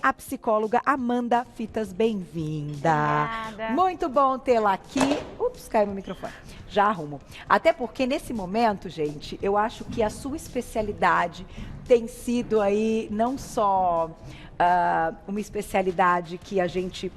a psicóloga Amanda Fitas. Bem-vinda. Obrigada. Muito bom tê-la aqui. Ups, caiu meu microfone. Já arrumo. Até porque nesse momento, gente, eu acho que a sua especialidade tem sido aí não só uma especialidade que a gente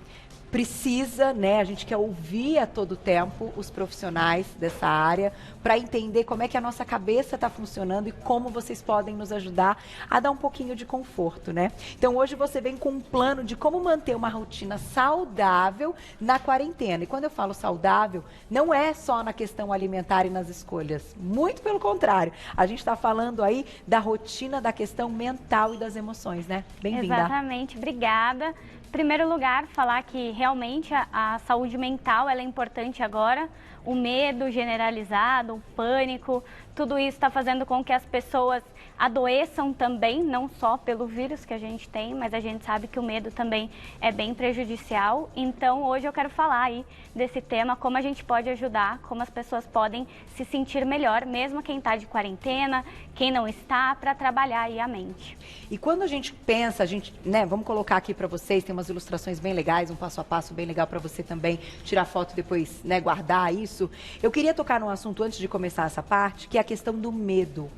precisa, né? A gente quer ouvir a todo tempo os profissionais dessa área para entender como é que a nossa cabeça está funcionando e como vocês podem nos ajudar a dar um pouquinho de conforto, né? Então hoje você vem com um plano de como manter uma rotina saudável na quarentena. E quando eu falo saudável, não é só na questão alimentar e nas escolhas. Muito pelo contrário. A gente está falando aí da rotina, da questão mental e das emoções, né? Bem-vinda. Exatamente, obrigada. Em primeiro lugar, falar que realmente a saúde mental ela é importante agora. O medo generalizado, o pânico, tudo isso está fazendo com que as pessoas adoeçam também, não só pelo vírus que a gente tem, mas a gente sabe que o medo também é bem prejudicial. Então, hoje eu quero falar aí desse tema, como a gente pode ajudar, como as pessoas podem se sentir melhor, mesmo quem está de quarentena, quem não está, para trabalhar aí a mente. E quando a gente pensa, né, vamos colocar aqui para vocês, tem umas ilustrações bem legais, um passo a passo bem legal para você também tirar foto e depois, né, guardar isso. Eu queria tocar num assunto antes de começar essa parte, que é a questão do medo.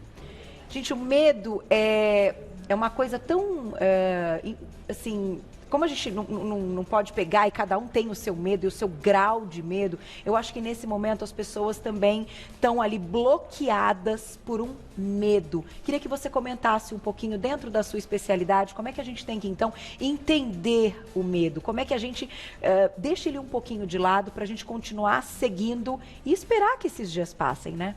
Gente, o medo é uma coisa tão, assim, como a gente não pode pegar e cada um tem o seu medo e o seu grau de medo, eu acho que nesse momento as pessoas também estão ali bloqueadas por um medo. Queria que você comentasse um pouquinho dentro da sua especialidade, como é que a gente tem que então entender o medo, como é que a gente deixa ele um pouquinho de lado para a gente continuar seguindo e esperar que esses dias passem, né?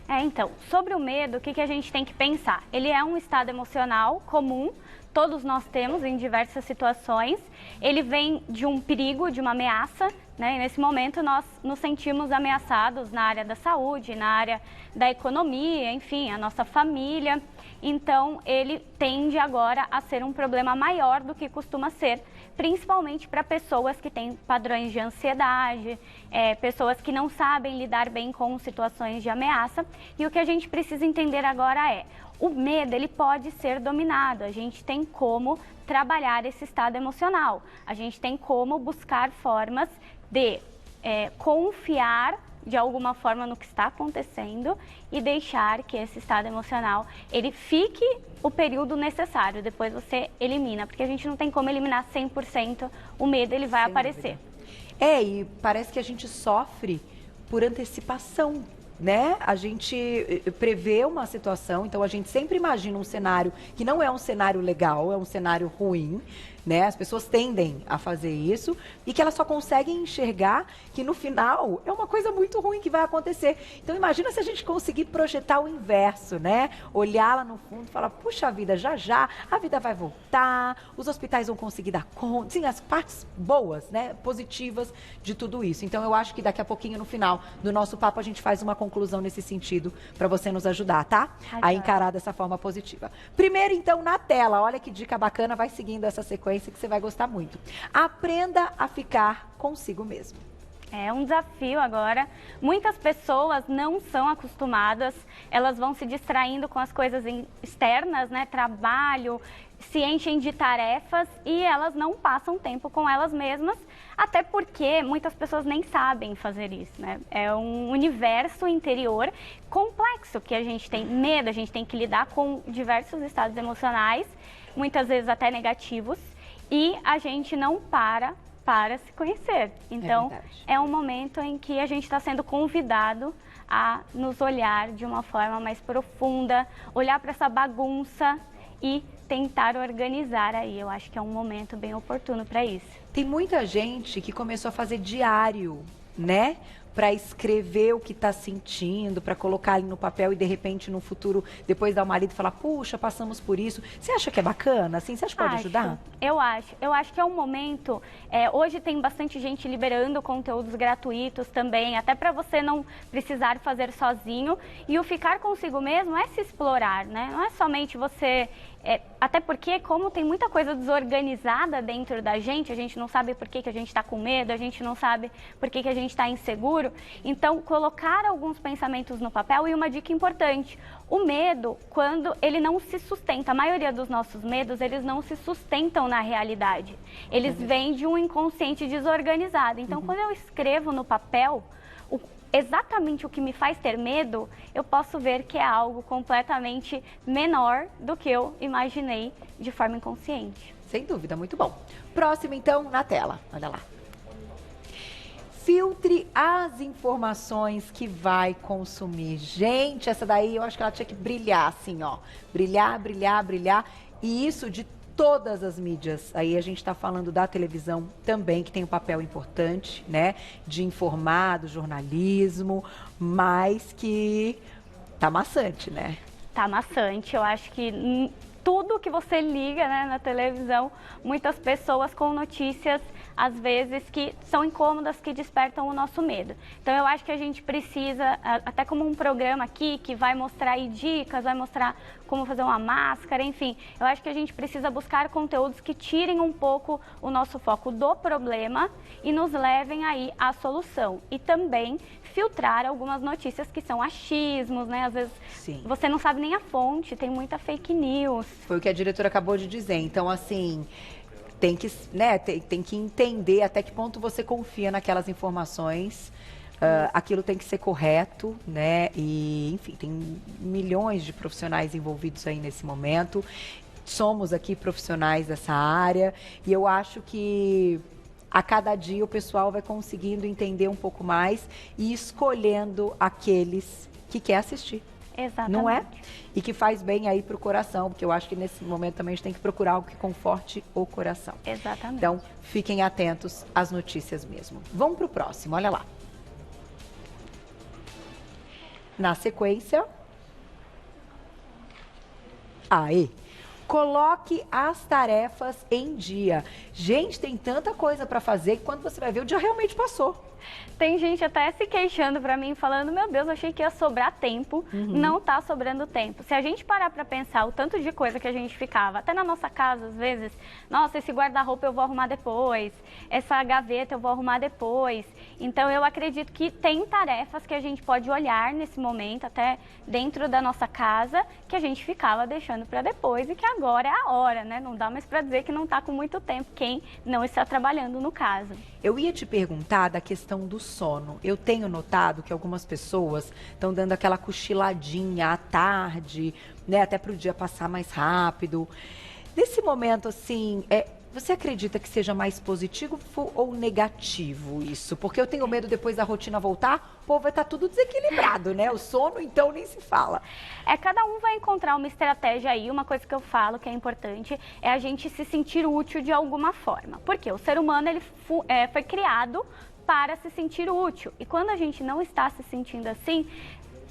Então, sobre o medo, o que a gente tem que pensar? Ele é um estado emocional comum, todos nós temos em diversas situações. Ele vem de um perigo, de uma ameaça, né? E nesse momento nós nos sentimos ameaçados na área da saúde, na área da economia, enfim, a nossa família. Então, ele tende agora a ser um problema maior do que costuma ser, principalmente para pessoas que têm padrões de ansiedade, pessoas que não sabem lidar bem com situações de ameaça. E o que a gente precisa entender agora é, o medo ele pode ser dominado, a gente tem como trabalhar esse estado emocional, a gente tem como buscar formas de confiar de alguma forma no que está acontecendo e deixar que esse estado emocional ele fique o período necessário, depois você elimina, porque a gente não tem como eliminar 100%, o medo ele vai aparecer. E parece que a gente sofre por antecipação, né? A gente prevê uma situação, então a gente sempre imagina um cenário que não é um cenário legal, é um cenário ruim, né? As pessoas tendem a fazer isso e que elas só conseguem enxergar que no final é uma coisa muito ruim que vai acontecer. Então imagina se a gente conseguir projetar o inverso, né? Olhar lá no fundo e falar, puxa vida, já a vida vai voltar, os hospitais vão conseguir dar conta, sim, as partes boas, né? Positivas de tudo isso. Então eu acho que daqui a pouquinho no final do nosso papo a gente faz uma conclusão nesse sentido para você nos ajudar, tá? A encarar dessa forma positiva. Primeiro então na tela, olha que dica bacana, vai seguindo essa sequência que você vai gostar muito. Aprenda a ficar consigo mesmo. É um desafio agora. Muitas pessoas não são acostumadas, elas vão se distraindo com as coisas externas, né? Trabalho, se enchem de tarefas e elas não passam tempo com elas mesmas, até porque muitas pessoas nem sabem fazer isso, né? É um universo interior complexo que a gente tem medo, a gente tem que lidar com diversos estados emocionais, muitas vezes até negativos, e a gente não para se conhecer. Então, é um momento em que a gente está sendo convidado a nos olhar de uma forma mais profunda, olhar para essa bagunça e tentar organizar aí. Eu acho que é um momento bem oportuno para isso. Tem muita gente que começou a fazer diário, né? Para escrever o que está sentindo, para colocar ali no papel e de repente no futuro, depois dar uma lida e falar, puxa, passamos por isso. Você acha que é bacana? Assim, você acha que pode ajudar? Eu acho que é um momento, hoje tem bastante gente liberando conteúdos gratuitos também, até para você não precisar fazer sozinho. E o ficar consigo mesmo é se explorar, né? Não é somente você... até porque, como tem muita coisa desorganizada dentro da gente, a gente não sabe por que a gente está com medo, a gente não sabe por que a gente está inseguro. futuro. Então, colocar alguns pensamentos no papel. E uma dica importante, o medo, quando ele não se sustenta, a maioria dos nossos medos, eles não se sustentam na realidade. Eles vêm de um inconsciente desorganizado. Então, quando eu escrevo no papel exatamente o que me faz ter medo, eu posso ver que é algo completamente menor do que eu imaginei de forma inconsciente. Sem dúvida, muito bom. Próximo, então, na tela. Olha lá. Filtre as informações que vai consumir. Gente, essa daí eu acho que ela tinha que brilhar assim, ó. Brilhar, brilhar, brilhar. E isso de todas as mídias. Aí a gente está falando da televisão também, que tem um papel importante, né? De informar, do jornalismo, mas que tá maçante, né? Tá maçante. Eu acho que tudo que você liga, né, na televisão, muitas pessoas com notícias, às vezes, que são incômodas, que despertam o nosso medo. Então, eu acho que a gente precisa, até como um programa aqui, que vai mostrar aí dicas, vai mostrar como fazer uma máscara, enfim. Eu acho que a gente precisa buscar conteúdos que tirem um pouco o nosso foco do problema e nos levem aí à solução. E também filtrar algumas notícias que são achismos, né? Às vezes você não sabe nem a fonte, tem muita fake news. Foi o que a diretora acabou de dizer. Então, assim, tem que, né, tem que entender até que ponto você confia naquelas informações. Aquilo tem que ser correto, né? E, enfim, tem milhões de profissionais envolvidos aí nesse momento. Somos aqui profissionais dessa área e eu acho que a cada dia o pessoal vai conseguindo entender um pouco mais e escolhendo aqueles que quer assistir. Exatamente. Não é? E que faz bem aí pro coração, porque eu acho que nesse momento também a gente tem que procurar algo que conforte o coração. Exatamente. Então, fiquem atentos às notícias mesmo. Vamos pro próximo, olha lá. Na sequência, aí, coloque as tarefas em dia. Gente, tem tanta coisa para fazer que quando você vai ver, o dia realmente passou. Tem gente até se queixando pra mim, falando, meu Deus, achei que ia sobrar tempo. Não tá sobrando tempo. Se a gente parar pra pensar o tanto de coisa que a gente ficava, até na nossa casa, às vezes, nossa, esse guarda-roupa eu vou arrumar depois, essa gaveta eu vou arrumar depois. Então, eu acredito que tem tarefas que a gente pode olhar nesse momento, até dentro da nossa casa, que a gente ficava deixando pra depois e que agora é a hora, né? Não dá mais pra dizer que não tá com muito tempo quem não está trabalhando no caso. Eu ia te perguntar da questão do sono. Eu tenho notado que algumas pessoas estão dando aquela cochiladinha à tarde, né, até para o dia passar mais rápido. Nesse momento, assim, você acredita que seja mais positivo ou negativo isso? Porque eu tenho medo depois da rotina voltar, o povo vai estar tudo desequilibrado, né? O sono, então, nem se fala. Cada um vai encontrar uma estratégia aí. Uma coisa que eu falo que é importante é a gente se sentir útil de alguma forma. Porque o ser humano, ele foi criado para se sentir útil. E quando a gente não está se sentindo assim,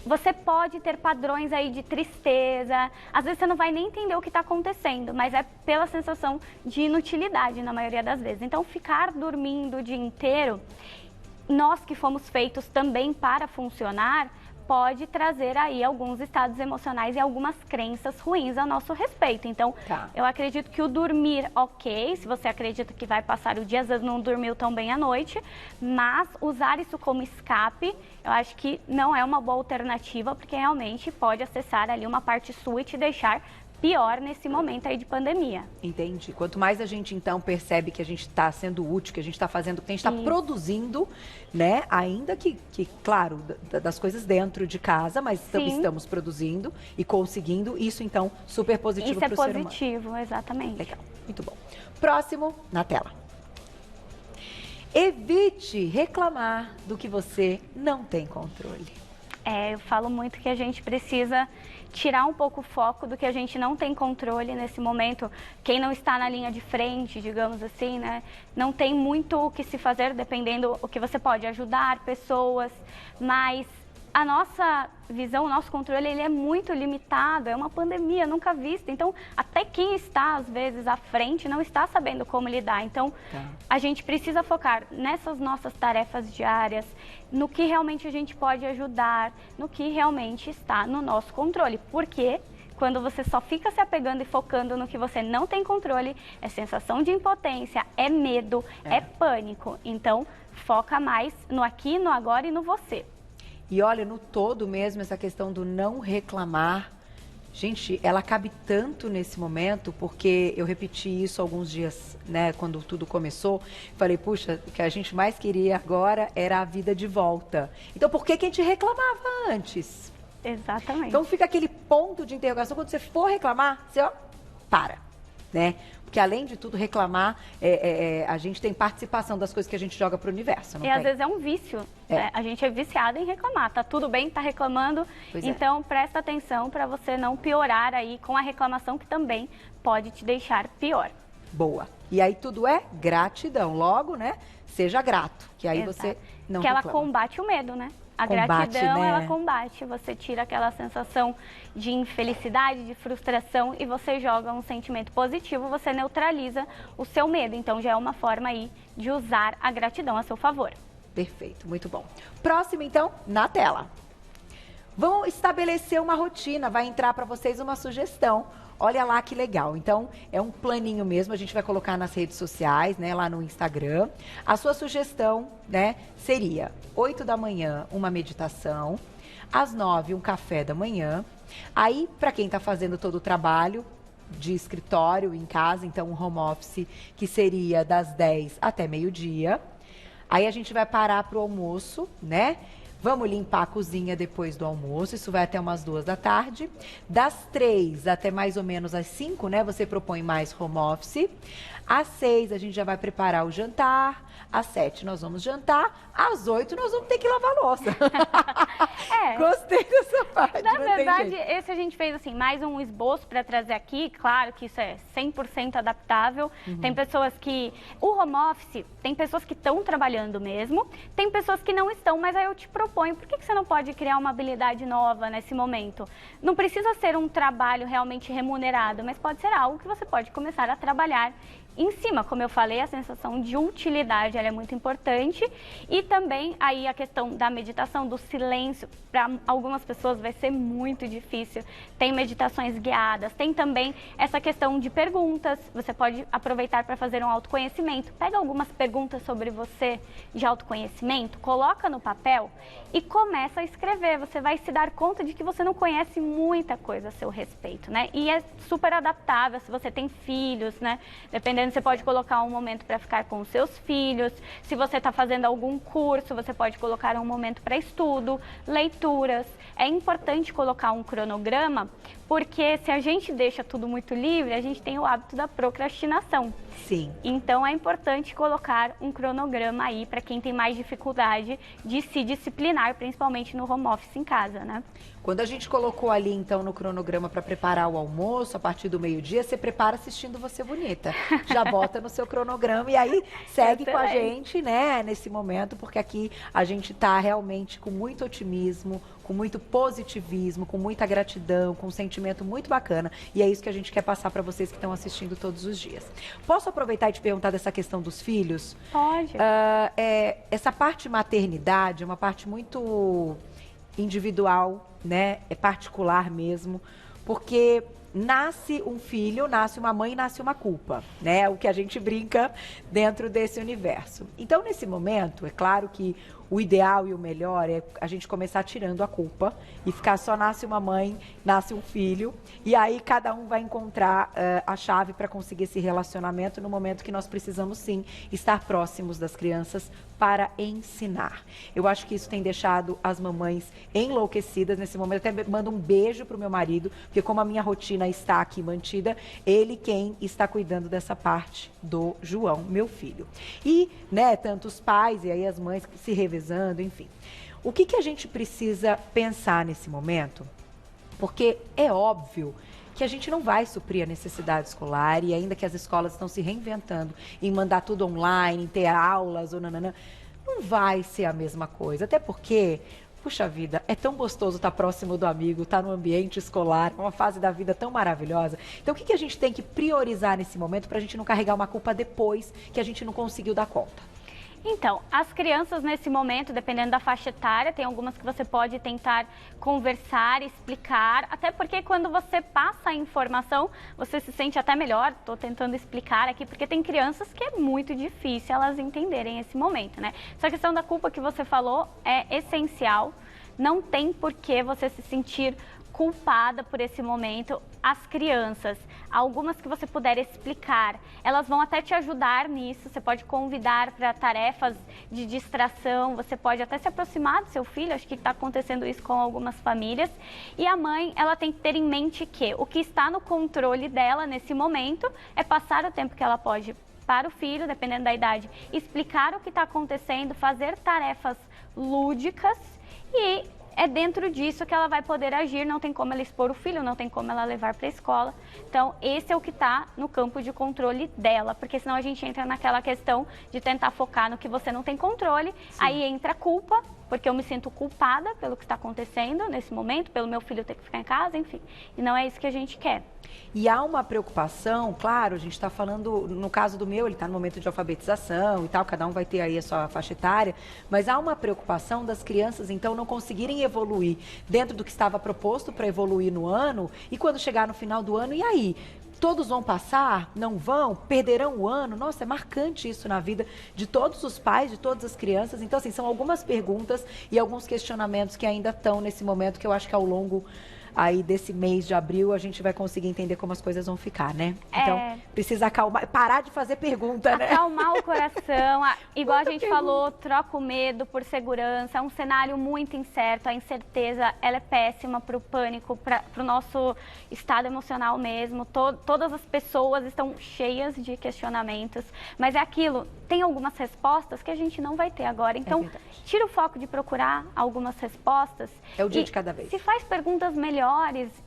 você pode ter padrões aí de tristeza. Às vezes você não vai nem entender o que está acontecendo, mas é pela sensação de inutilidade na maioria das vezes. Então, ficar dormindo o dia inteiro, nós que fomos feitos também para funcionar, pode trazer aí alguns estados emocionais e algumas crenças ruins a nosso respeito. Então, eu acredito que o dormir, ok, se você acredita que vai passar o dia, às vezes não dormiu tão bem à noite, mas usar isso como escape, eu acho que não é uma boa alternativa, porque realmente pode acessar ali uma parte sua e te deixar pior nesse momento aí de pandemia. Entendi. Quanto mais a gente, então, percebe que a gente está sendo útil, que a gente está fazendo, que a gente está produzindo, né? Ainda que, claro, das coisas dentro de casa, mas estamos produzindo e conseguindo. Isso, então, super positivo para o ser humano. Isso é positivo, exatamente. Legal, muito bom. Próximo, na tela. Evite reclamar do que você não tem controle. Eu falo muito que a gente precisa tirar um pouco o foco do que a gente não tem controle nesse momento. Quem não está na linha de frente, digamos assim, né? Não tem muito o que se fazer, dependendo o que você pode ajudar pessoas, mas a nossa visão, o nosso controle, ele é muito limitado, é uma pandemia nunca vista. Então, até quem está, às vezes, à frente não está sabendo como lidar. Então, a gente precisa focar nessas nossas tarefas diárias, no que realmente a gente pode ajudar, no que realmente está no nosso controle. Porque quando você só fica se apegando e focando no que você não tem controle, é sensação de impotência, é medo, é pânico. Então, foca mais no aqui, no agora e no você. E olha, no todo mesmo, essa questão do não reclamar, gente, ela cabe tanto nesse momento, porque eu repeti isso alguns dias, né, quando tudo começou. Falei, puxa, o que a gente mais queria agora era a vida de volta. Então, por que que a gente reclamava antes? Exatamente. Então, fica aquele ponto de interrogação, quando você for reclamar, você, ó, para, né? Porque, além de tudo, reclamar, a gente tem participação das coisas que a gente joga para o universo, não E tem? às vezes é um vício. A gente é viciado em reclamar. Tá tudo bem, tá reclamando. Então, presta atenção para você não piorar aí com a reclamação, que também pode te deixar pior. Boa. E aí tudo é gratidão. Logo, né? Seja grato, que aí você não que reclama. ela combate o medo, né? A Combate, gratidão, né? ela combate. Você tira aquela sensação de infelicidade, de frustração e você joga um sentimento positivo, você neutraliza o seu medo. Então, já é uma forma aí de usar a gratidão a seu favor. Perfeito, muito bom. Próximo, então, na tela. Vão estabelecer uma rotina, vai entrar para vocês uma sugestão. Olha lá que legal. Então, é um planinho mesmo, a gente vai colocar nas redes sociais, né, lá no Instagram. A sua sugestão, né, seria 8 da manhã, uma meditação, às 9, um café da manhã. Aí, para quem está fazendo todo o trabalho de escritório em casa, então um home office, que seria das 10 até meio-dia. Aí a gente vai parar para o almoço, né? Vamos limpar a cozinha depois do almoço, isso vai até umas 2 da tarde. Das 3 até mais ou menos às 5, né? Você propõe mais home office. Às 6 a gente já vai preparar o jantar. Às 7 nós vamos jantar. Às 8 nós vamos ter que lavar a louça. Gostei dessa parte. Na verdade, esse a gente fez assim, mais um esboço para trazer aqui. Claro que isso é 100% adaptável. Tem pessoas que... O home office, tem pessoas que estão trabalhando mesmo. Tem pessoas que não estão, mas aí eu te proponho, por que você não pode criar uma habilidade nova nesse momento? Não precisa ser um trabalho realmente remunerado, mas pode ser algo que você pode começar a trabalhar em cima. Como eu falei, a sensação de utilidade ela é muito importante. E também aí a questão da meditação, do silêncio, para algumas pessoas vai ser muito difícil. Tem meditações guiadas, tem também essa questão de perguntas. Você pode aproveitar para fazer um autoconhecimento. Pega algumas perguntas sobre você de autoconhecimento, coloca no papel e começa a escrever. Você vai se dar conta de que você não conhece muita coisa a seu respeito, né? E é super adaptável se você tem filhos, né? Dependendo, você pode colocar um momento para ficar com os seus filhos. Se você está fazendo algum curso, você pode colocar um momento para estudo, leituras. É importante colocar um cronograma, porque se a gente deixa tudo muito livre, a gente tem o hábito da procrastinação. Sim. Então, é importante colocar um cronograma aí para quem tem mais dificuldade de se disciplinar, principalmente no home office em casa, né? Quando a gente colocou ali, então, no cronograma para preparar o almoço, a partir do meio-dia, você prepara assistindo Você Bonita. Já bota no seu cronograma e aí segue com a gente, né, nesse momento, porque aqui a gente tá realmente com muito otimismo, com muito positivismo, com muita gratidão, com um sentimento muito bacana. E é isso que a gente quer passar para vocês que estão assistindo todos os dias. Posso aproveitar e te perguntar dessa questão dos filhos? Pode. Essa parte maternidade é uma parte muito individual, né? É particular mesmo, porque nasce um filho, nasce uma mãe, nasce uma culpa, né? O que a gente brinca dentro desse universo. Então, nesse momento, é claro que o ideal e o melhor é a gente começar tirando a culpa e ficar só nasce uma mãe, nasce um filho, e aí cada um vai encontrar a chave para conseguir esse relacionamento no momento que nós precisamos, sim, estar próximos das crianças para ensinar. Eu acho que isso tem deixado as mamães enlouquecidas nesse momento. Até mando um beijo para o meu marido, porque como a minha rotina está aqui mantida, ele quem está cuidando dessa parte do João, meu filho. E, né, tanto os pais e aí as mães se revezando, enfim. O que a gente precisa pensar nesse momento? Porque é óbvio que a gente não vai suprir a necessidade escolar e ainda que as escolas estão se reinventando em mandar tudo online, em ter aulas ou nananã, não vai ser a mesma coisa. Até porque, puxa vida, é tão gostoso estar próximo do amigo, estar no ambiente escolar, uma fase da vida tão maravilhosa. Então, o que a gente tem que priorizar nesse momento para a gente não carregar uma culpa depois que a gente não conseguiu dar conta? Então, as crianças nesse momento, dependendo da faixa etária, tem algumas que você pode tentar conversar, explicar, até porque quando você passa a informação, você se sente até melhor. Estou tentando explicar aqui, porque tem crianças que é muito difícil elas entenderem esse momento, né? Essa questão da culpa que você falou é essencial, não tem por que você se sentir culpada por esse momento. As crianças, algumas que você puder explicar, elas vão até te ajudar nisso. Você pode convidar para tarefas de distração, você pode até se aproximar do seu filho. Acho que está acontecendo isso com algumas famílias. E a mãe, ela tem que ter em mente que o que está no controle dela nesse momento é passar o tempo que ela pode para o filho, dependendo da idade, explicar o que está acontecendo, fazer tarefas lúdicas, e é dentro disso que ela vai poder agir. Não tem como ela expor o filho, não tem como ela levar para a escola. Então, esse é o que está no campo de controle dela, porque senão a gente entra naquela questão de tentar focar no que você não tem controle. Sim. Aí entra a culpa, porque eu me sinto culpada pelo que está acontecendo nesse momento, pelo meu filho ter que ficar em casa, enfim. E não é isso que a gente quer. E há uma preocupação, claro, a gente está falando, no caso do meu, ele está no momento de alfabetização e tal, cada um vai ter aí a sua faixa etária, mas há uma preocupação das crianças, então, não conseguirem evoluir dentro do que estava proposto para evoluir no ano, e quando chegar no final do ano, e aí? Todos vão passar? Não vão? Perderão o ano? Nossa, é marcante isso na vida de todos os pais, de todas as crianças. Então, assim, são algumas perguntas e alguns questionamentos que ainda estão nesse momento, que eu acho que ao longo aí desse mês de abril a gente vai conseguir entender como as coisas vão ficar, né? Então, precisa acalmar, parar de fazer pergunta, né? Acalmar o coração, igual a gente falou, troca o medo por segurança. É um cenário muito incerto, a incerteza, ela é péssima para o pânico, para o nosso estado emocional mesmo. Todas as pessoas estão cheias de questionamentos, mas é aquilo, tem algumas respostas que a gente não vai ter agora. Então, tira o foco de procurar algumas respostas. É o dia de cada vez. Se faz perguntas melhores,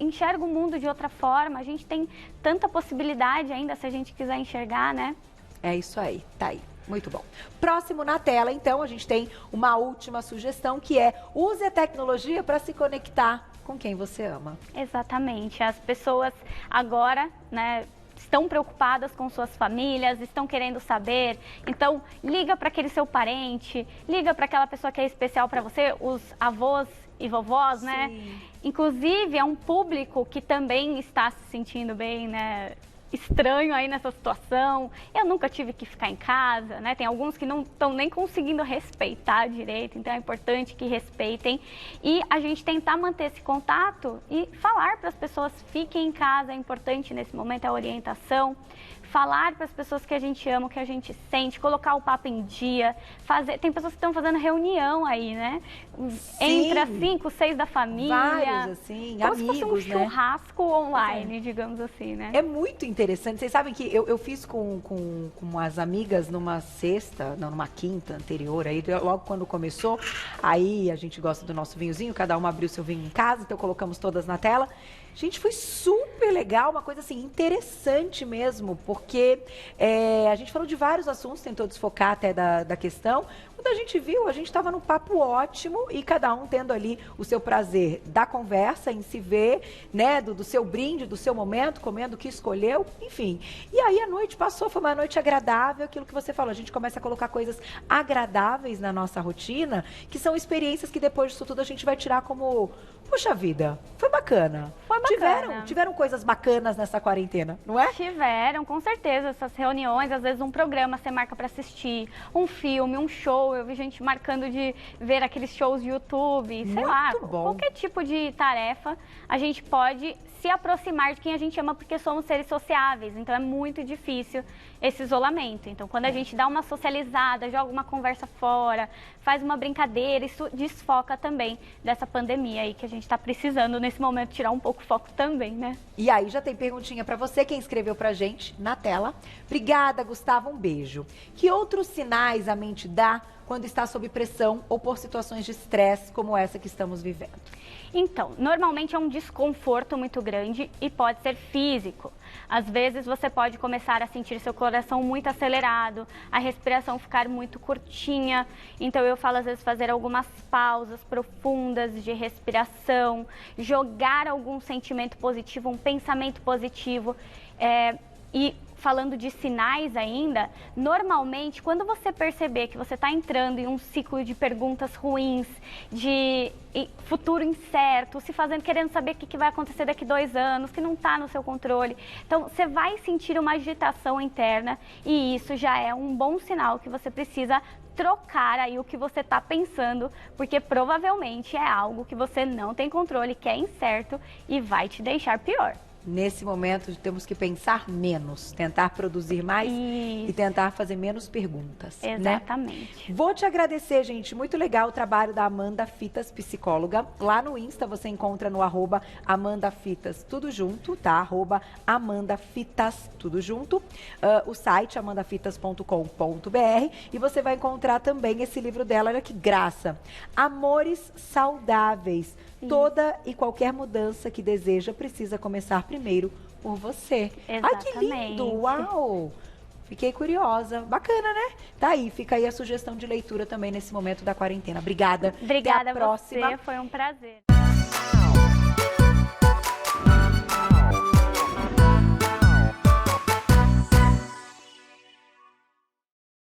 enxerga o mundo de outra forma. A gente tem tanta possibilidade ainda, se a gente quiser enxergar, né? É isso aí, tá aí. Muito bom. Próximo na tela, então, a gente tem uma última sugestão, que é: use a tecnologia para se conectar com quem você ama. Exatamente. As pessoas agora, né, estão preocupadas com suas famílias, estão querendo saber. Então, liga para aquele seu parente, liga para aquela pessoa que é especial para você, os avós e vovós, né? Sim. Inclusive, é um público que também está se sentindo bem, né? Estranho aí nessa situação. Eu nunca tive que ficar em casa, né? Tem alguns que não estão nem conseguindo respeitar direito, então é importante que respeitem. E a gente tentar manter esse contato e falar para as pessoas: fiquem em casa. É importante nesse momento a orientação. Falar para as pessoas que a gente ama, o que a gente sente, colocar o papo em dia, tem pessoas que estão fazendo reunião aí, né? Sim. Entre as 5, 6 da família. Vários, assim, como amigos, se fosse um churrasco online, digamos assim, né? É muito interessante. Vocês sabem que eu fiz com as amigas numa quinta anterior, aí logo quando começou, aí a gente gosta do nosso vinhozinho, cada uma abriu seu vinho em casa, então colocamos todas na tela. Gente, foi super legal, uma coisa assim, interessante mesmo, porque a gente falou de vários assuntos, tentou desfocar até da questão. Quando a gente viu, a gente estava num papo ótimo e cada um tendo ali o seu prazer da conversa, em se ver, né, do seu brinde, do seu momento, comendo o que escolheu, enfim. E aí a noite passou, foi uma noite agradável, aquilo que você falou, a gente começa a colocar coisas agradáveis na nossa rotina, que são experiências que depois disso tudo a gente vai tirar como: poxa vida, foi bacana. Foi bacana. Tiveram coisas bacanas nessa quarentena, não é? Tiveram, com certeza. Essas reuniões, às vezes um programa você marca para assistir, um filme, um show. Eu vi gente marcando de ver aqueles shows de YouTube, sei lá, qualquer tipo de tarefa. A gente pode se aproximar de quem a gente ama, porque somos seres sociáveis. Então é muito difícil esse isolamento. Então, quando a gente dá uma socializada, joga uma conversa fora, faz uma brincadeira, isso desfoca também dessa pandemia aí que a gente está precisando nesse momento tirar um pouco o foco também, né? E aí já tem perguntinha para você, quem escreveu pra gente na tela. Obrigada, Gustavo, um beijo. Que outros sinais a mente dá quando está sob pressão ou por situações de estresse como essa que estamos vivendo? Então, normalmente é um desconforto muito grande e pode ser físico. Às vezes você pode começar a sentir seu coração muito acelerado, a respiração ficar muito curtinha. Então eu falo às vezes fazer algumas pausas profundas de respiração, jogar algum sentimento positivo, um pensamento positivo e falando de sinais ainda, normalmente, quando você perceber que você está entrando em um ciclo de perguntas ruins, de futuro incerto, querendo saber o que vai acontecer daqui 2 anos, que não está no seu controle, então você vai sentir uma agitação interna e isso já é um bom sinal que você precisa trocar aí o que você está pensando, porque provavelmente é algo que você não tem controle, que é incerto e vai te deixar pior. Nesse momento, temos que pensar menos, tentar produzir mais e tentar fazer menos perguntas. Exatamente. Né? Vou te agradecer, gente. Muito legal o trabalho da Amanda Fitas, psicóloga. Lá no Insta você encontra no @AmandaFitas, tudo junto, tá? @AmandaFitas, tudo junto. O site amandafitas.com.br e você vai encontrar também esse livro dela, olha que graça. Amores Saudáveis. Toda e qualquer mudança que deseja precisa começar primeiro por você. Exatamente. Ai, que lindo! Uau! Fiquei curiosa. Bacana, né? Tá aí, fica aí a sugestão de leitura também nesse momento da quarentena. Obrigada. Obrigada Até a próxima. a você, foi um prazer.